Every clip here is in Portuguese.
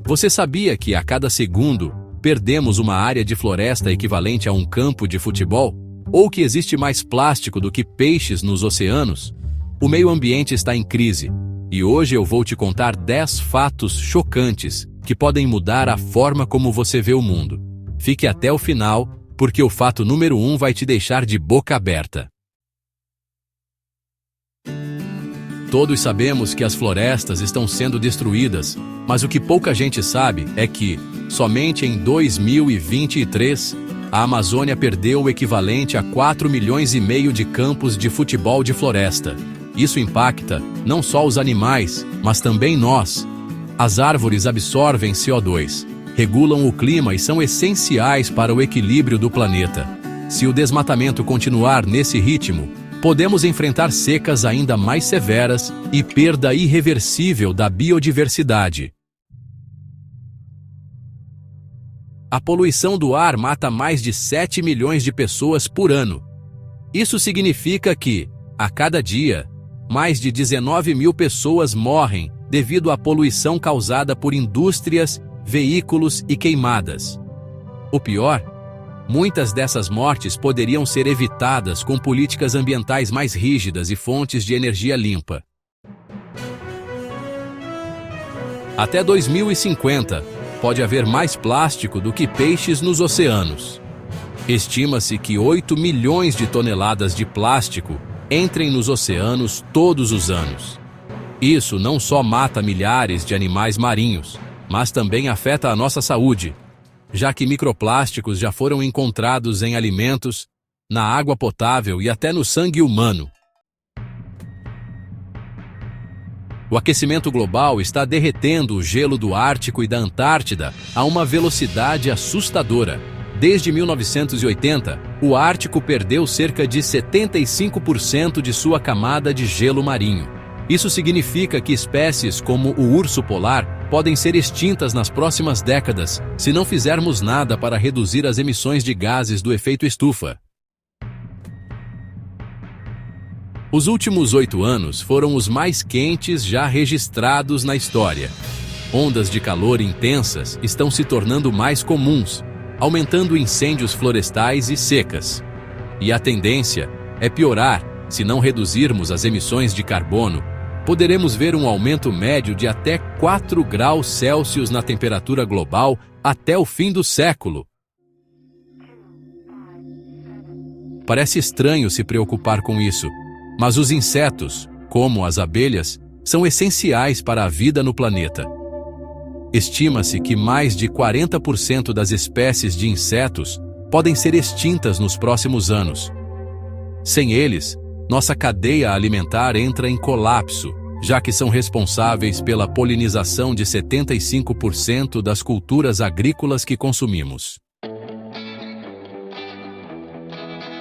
Você sabia que a cada segundo perdemos uma área de floresta equivalente a um campo de futebol? Ou que existe mais plástico do que peixes nos oceanos? O meio ambiente está em crise, e hoje eu vou te contar 10 fatos chocantes que podem mudar a forma como você vê o mundo. Fique até o final, porque o fato número 1 vai te deixar de boca aberta. Todos sabemos que as florestas estão sendo destruídas, mas o que pouca gente sabe é que, somente em 2023, a Amazônia perdeu o equivalente a 4,5 milhões de campos de futebol de floresta. Isso impacta não só os animais, mas também nós. As árvores absorvem CO2, regulam o clima e são essenciais para o equilíbrio do planeta. Se o desmatamento continuar nesse ritmo, podemos enfrentar secas ainda mais severas e perda irreversível da biodiversidade. A poluição do ar mata mais de 7 milhões de pessoas por ano. Isso significa que, a cada dia, mais de 19 mil pessoas morrem devido à poluição causada por indústrias, veículos e queimadas. O pior, muitas dessas mortes poderiam ser evitadas com políticas ambientais mais rígidas e fontes de energia limpa. Até 2050, pode haver mais plástico do que peixes nos oceanos. Estima-se que 8 milhões de toneladas de plástico entrem nos oceanos todos os anos. Isso não só mata milhares de animais marinhos, mas também afeta a nossa saúde, já que microplásticos já foram encontrados em alimentos, na água potável e até no sangue humano. O aquecimento global está derretendo o gelo do Ártico e da Antártida a uma velocidade assustadora. Desde 1980, o Ártico perdeu cerca de 75% de sua camada de gelo marinho. Isso significa que espécies como o urso polar podem ser extintas nas próximas décadas se não fizermos nada para reduzir as emissões de gases do efeito estufa. Os últimos 8 anos foram os mais quentes já registrados na história. Ondas de calor intensas estão se tornando mais comuns, aumentando incêndios florestais e secas. E a tendência é piorar. Se não reduzirmos as emissões de carbono, poderemos ver um aumento médio de até 4 graus Celsius na temperatura global até o fim do século. Parece estranho se preocupar com isso, mas os insetos, como as abelhas, são essenciais para a vida no planeta. Estima-se que mais de 40% das espécies de insetos podem ser extintas nos próximos anos. Sem eles, nossa cadeia alimentar entra em colapso, já que são responsáveis pela polinização de 75% das culturas agrícolas que consumimos.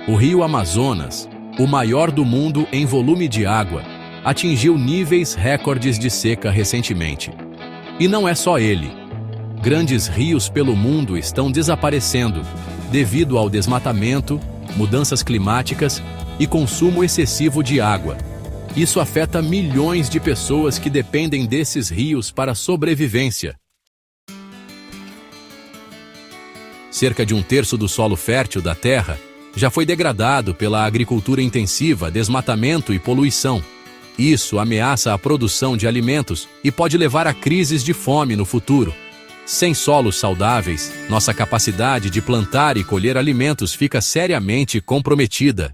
O rio Amazonas, o maior do mundo em volume de água, atingiu níveis recordes de seca recentemente. E não é só ele. Grandes rios pelo mundo estão desaparecendo devido ao desmatamento, mudanças climáticas e consumo excessivo de água. Isso afeta milhões de pessoas que dependem desses rios para a sobrevivência. Cerca de 1/3 do solo fértil da Terra já foi degradado pela agricultura intensiva, desmatamento e poluição. Isso ameaça a produção de alimentos e pode levar a crises de fome no futuro. Sem solos saudáveis, nossa capacidade de plantar e colher alimentos fica seriamente comprometida.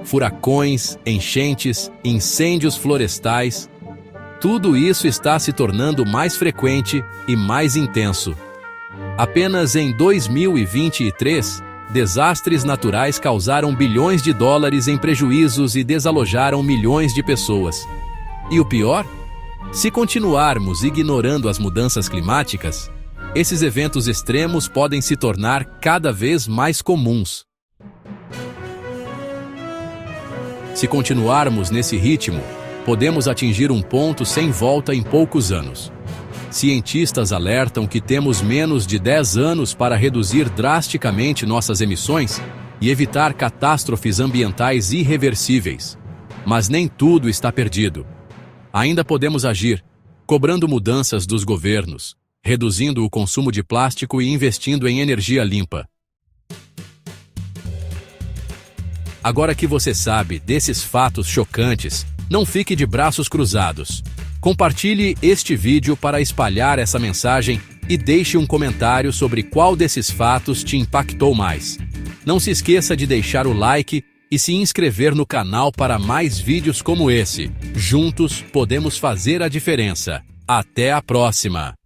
Furacões, enchentes, incêndios florestais, tudo isso está se tornando mais frequente e mais intenso. Apenas em 2023, desastres naturais causaram bilhões de dólares em prejuízos e desalojaram milhões de pessoas. E o pior? Se continuarmos ignorando as mudanças climáticas, esses eventos extremos podem se tornar cada vez mais comuns. Se continuarmos nesse ritmo, podemos atingir um ponto sem volta em poucos anos. Cientistas alertam que temos menos de 10 anos para reduzir drasticamente nossas emissões e evitar catástrofes ambientais irreversíveis. Mas nem tudo está perdido. Ainda podemos agir, cobrando mudanças dos governos, reduzindo o consumo de plástico e investindo em energia limpa. Agora que você sabe desses fatos chocantes, não fique de braços cruzados. Compartilhe este vídeo para espalhar essa mensagem e deixe um comentário sobre qual desses fatos te impactou mais. Não se esqueça de deixar o like e se inscrever no canal para mais vídeos como esse. Juntos podemos fazer a diferença. Até a próxima!